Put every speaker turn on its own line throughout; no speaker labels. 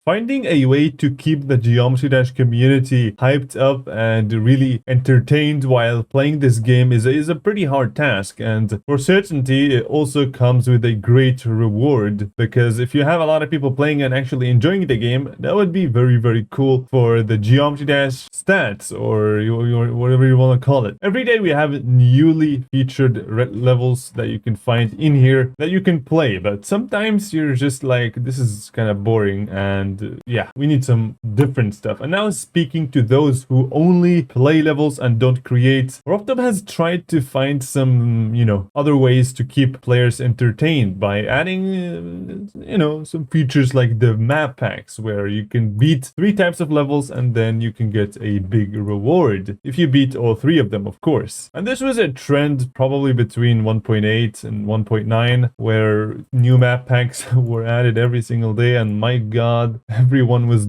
Finding a way to keep the Geometry Dash community hyped up and really entertained while playing this game is a pretty hard task, and for certainty it also comes with a great reward, because if you have a lot of people playing and actually enjoying the game, that would be very cool for the Geometry Dash stats, or whatever you want to call it. Every day we have newly featured levels that you can find in here that you can play, but sometimes you're just like, this is kind of boring, and yeah, we need some different stuff. And now, speaking to those who only play levels and don't create, Roptop has tried to find some, other ways to keep players entertained by adding, some features like the map packs, where you can beat 3 types of levels and then you can get a big reward if you beat all 3 of them, of course. And this was a trend probably between 1.8 and 1.9, where new map packs were added every single day, and my god, everyone was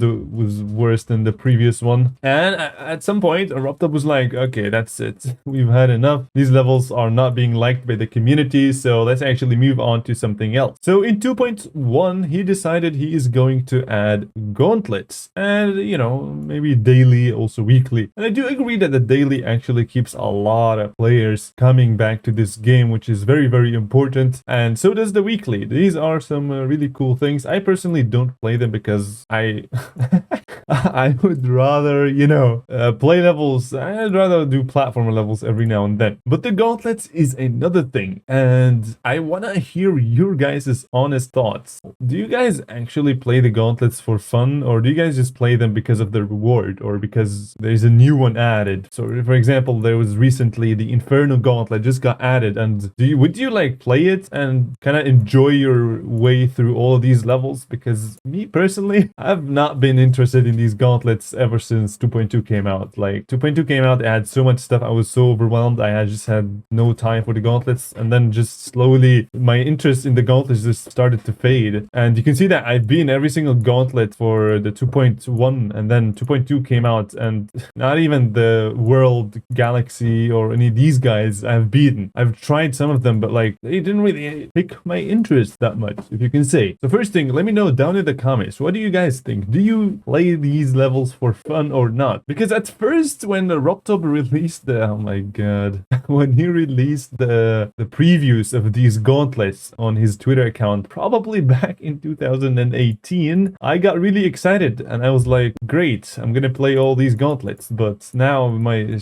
worse than the previous one. And at some point, Eruptop was like, okay, that's it. We've had enough. These levels are not being liked by the community, so let's actually move on to something else. So in 2.1, he decided he is going to add gauntlets. And, maybe daily, also weekly. And I do agree that the daily actually keeps a lot of players coming back to this game, which is very important. And so does the weekly. These are some really cool things. I personally don't play them because I would rather, play levels. I'd rather do platformer levels every now and then. But the gauntlets is another thing, and I want to hear your guys' honest thoughts. Do you guys actually play the gauntlets for fun, or do you guys just play them because of the reward, or because there's a new one added? So, for example, there was recently the Inferno Gauntlet just got added, and would you like play it and kind of enjoy your way through all of these levels? Because me personally, I've not been interested in these gauntlets ever since 2.2 came out. Like, 2.2 came out, it had so much stuff, I was so overwhelmed, I had just had no time for the gauntlets, and then just slowly my interest in the gauntlets just started to fade. And you can see that I've been every single gauntlet for the 2.1, and then 2.2 came out, and not even the World, Galaxy, or any of these guys I've beaten. I've tried some of them, but like, they didn't really pick my interest that much, if you can say. So first thing, let me know down in the comments, what do you guys think? Do you play these levels for fun or not? Because at first, when Roptop released oh my god, when he released the previews of these gauntlets on his Twitter account, probably back in 2018, I got really excited and I was like, great, I'm gonna play all these gauntlets. But now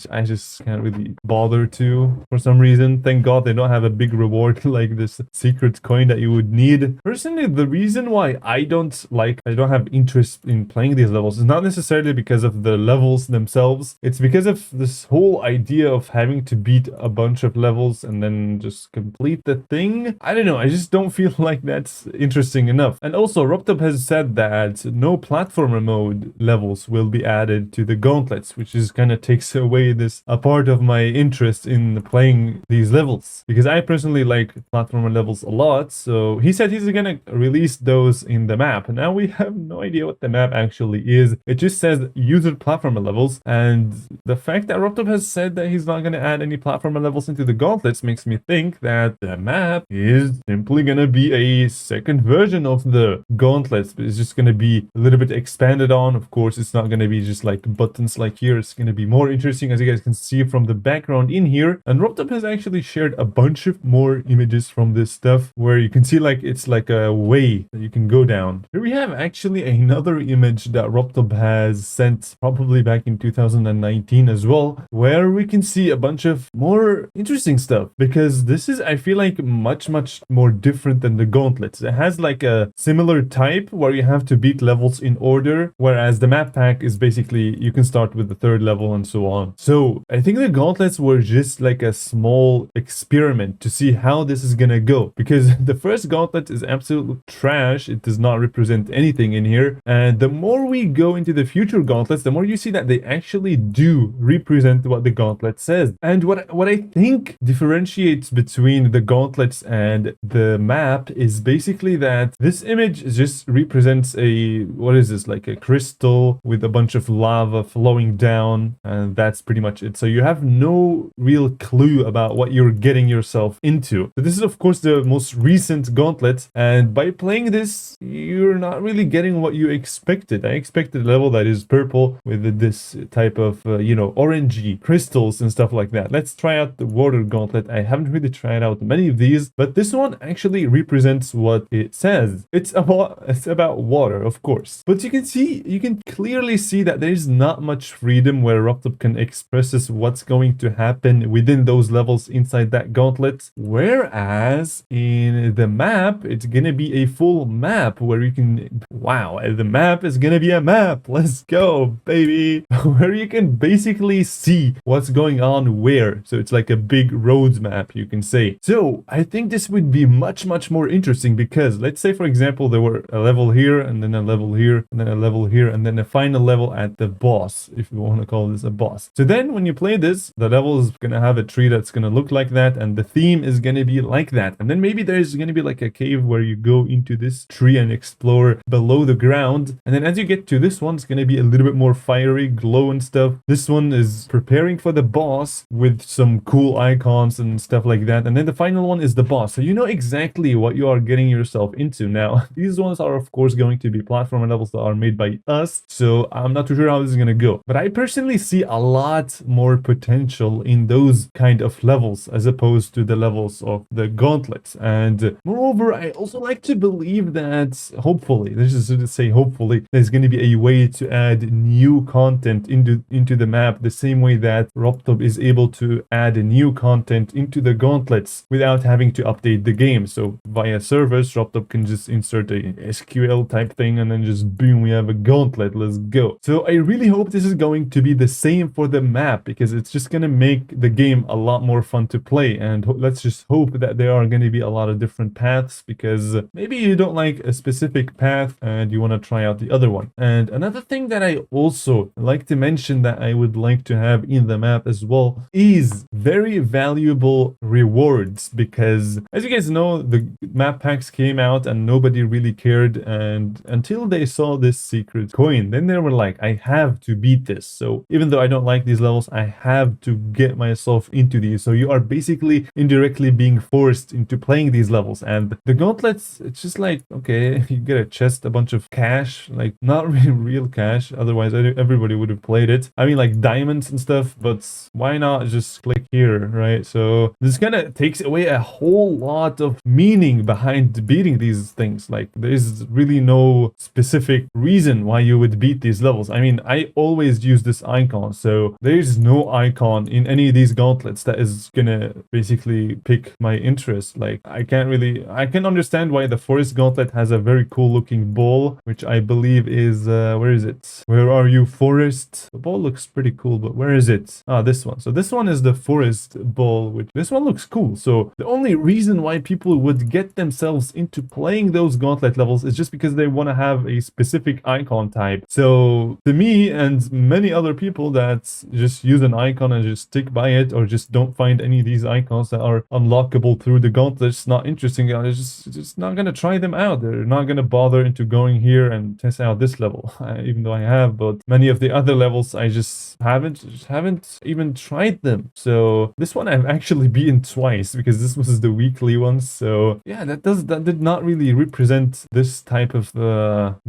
I just can't really bother to, for some reason. Thank god they don't have a big reward like this secret coin that you would need. Personally, the reason why I don't have interest in playing these levels is not necessarily because of the levels themselves. It's because of this whole idea of having to beat a bunch of levels and then just complete the thing. I don't know, I just don't feel like that's interesting enough. And also, Roptop has said that no platformer mode levels will be added to the gauntlets, which is kind of takes away a part of my interest in playing these levels, because I personally like platformer levels a lot. So he said he's gonna release those in the map. Now we have no idea what the map actually is. It just says user platformer levels, and the fact that Roptop has said that he's not going to add any platformer levels into the gauntlets makes me think that the map is simply going to be a second version of the gauntlets. It's just going to be a little bit expanded on. Of course, it's not going to be just like buttons like here. It's going to be more interesting, as you guys can see from the background in here. And Roptop has actually shared a bunch of more images from this stuff, where you can see like it's like a way that you can go down. Here we have actually another image that Roptop has sent probably back in 2019 as well, where we can see a bunch of more interesting stuff, because this is, I feel like, much more different than the gauntlets. It has like a similar type where you have to beat levels in order, whereas the map pack is basically you can start with the 3rd level and so on. So I think the gauntlets were just like a small experiment to see how this is gonna go, because the first gauntlet is absolute trash. It does not represent anything in here, and the more we go into the future gauntlets, the more you see that they actually do represent what the gauntlet says. And what I think differentiates between the gauntlets and the map is basically that this image just represents a, what is this, like a crystal with a bunch of lava flowing down, and that's pretty much it. So you have no real clue about what you're getting yourself into. So this is of course the most recent gauntlet, and by playing this, you're not really getting what you expected. I expected a level that is purple with this type of, orangey crystals and stuff like that. Let's try out the water gauntlet. I haven't really tried out many of these, but this one actually represents what it says. It's about water, of course. But you can clearly see that there's not much freedom where Ruptop can express what's going to happen within those levels inside that gauntlet. Whereas in the map, it's gonna be a full map where you can, wow, the map is gonna be a map. Let's go, baby. Where you can basically see what's going on where. So it's like a big road map, you can say. So I think this would be much more interesting, because let's say, for example, there were a level here and then a level here and then a level here and then a final level at the boss, if you want to call this a boss. So then when you play this, the level is gonna have a tree that's gonna look like that, and the theme is gonna be like that. And then maybe there's gonna be like a cave where you go into this tree and explore below the ground. And then as you get to this one, it's gonna be a little bit more fiery, glow and stuff. This one is preparing for the boss with some cool icons and stuff like that. And then the final one is the boss. So you know exactly what you are getting yourself into. Now, these ones are of course going to be platform levels that are made by us. So I'm not too sure how this is gonna go. But I personally see a lot more potential in those kind of levels as opposed to the levels of the gauntlets. And moreover, I also like to believe that hopefully, let's just say hopefully, there's going to be a way to add new content into the map, the same way that Ruptop is able to add new content into the gauntlets without having to update the game. So via servers, Ruptop can just insert a SQL type thing and then just boom, we have a gauntlet. Let's go. So I really hope this is going to be the same for the map, because it's just going to make the game a lot more fun to play. And let's just hope that there are going to be a lot of different paths, because maybe you don't like a specific path and you want to try out the other one. And another thing that I also like to mention that I would like to have in the map as well is very valuable rewards, because as you guys know, the map packs came out and nobody really cared, and until they saw this secret coin, then they were like, I have to beat this. So even though I don't like these levels, I have to get myself into these. So you are basically indirectly being forced into playing these levels. And the gauntlets, it's just like, okay, you get a chest, a bunch of cash, like not really real cash, otherwise everybody would have played it. I mean, like diamonds and stuff, but why not just click here, right? So this kind of takes away a whole lot of meaning behind beating these things. Like there's really no specific reason why you would beat these levels. I mean, I always use this icon, so there's no icon in any of these gauntlets that is gonna basically pick my interest. Like I can understand why the forest gauntlet has a very cool looking ball, which I believe is where is it? Where are you, forest? The ball looks pretty cool, but where is it? Ah, this one. So this one is the forest ball, which this one looks cool. So the only reason why people would get themselves into playing those gauntlet levels is just because they want to have a specific icon type. So to me and many other people that just use an icon and just stick by it, or just don't find any of these icons that are unlockable through the gauntlets not interesting, they're just not gonna try them out. They're not gonna bother into going here and test out this level, even though I have. But many of the other levels I just haven't even tried them. So this one I've actually beaten twice, because this was the weekly one. So yeah, that did not really represent this type of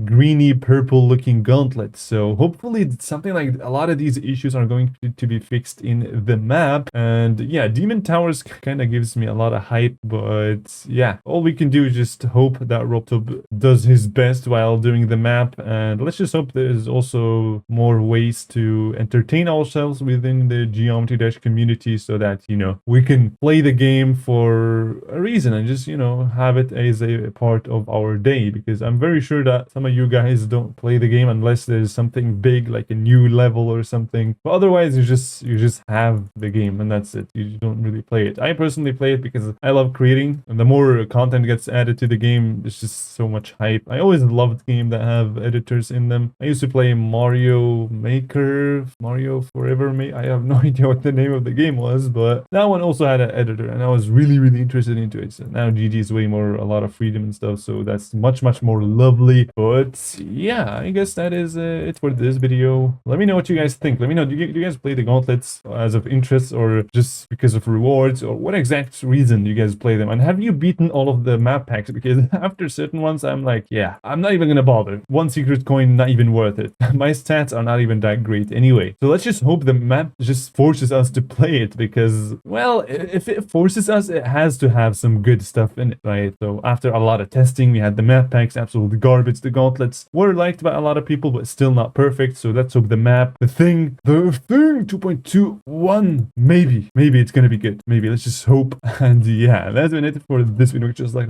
greeny purple looking gauntlet. So hopefully something like a lot of these issues are going to be fixed in the map. And yeah, Demon Towers kind of gives me a lot of hype, but yeah, all we can do is just hope that Ruptop does his best while doing the map. And let's just hope there's also more ways to entertain ourselves within the Geometry Dash community, so that, you know, we can play the game for a reason and just, you know, have it as a part of our day. Because I'm very sure that some of you guys don't play the game unless there's something big, like a new level or something. But otherwise, you just have the game and that's it. You don't really play it. I personally play it because I love creating, and the more content gets added to the game, it's just so much hype. I always loved games that have editors in them. I used to play Mario Maker, Mario Forever. I have no idea what the name of the game was, but that one also had an editor, and I was really interested into it. So now GG is way more, a lot of freedom and stuff, so that's much more lovely. But yeah, I guess that is it for this video. Let me know what you guys think. Let me know, do you guys play the gauntlets as of interest, or just because of rewards, or what exact reason you guys play them? And have you beaten all of the map packs? Because after certain ones, I'm like, yeah, I'm not even gonna bother. One secret coin, not even worth it. My stats are not even that great anyway. So let's just hope the map just forces us to play it, because, well, if it forces us, it has to have some good stuff in it, right? So after a lot of testing, we had the map packs, absolutely garbage. The gauntlets were liked by a lot of people, but still not perfect. So let's hope the map, the thing 2.21, maybe it's gonna be good. Maybe, let's just hope. And yeah, that's been it for this video. Just like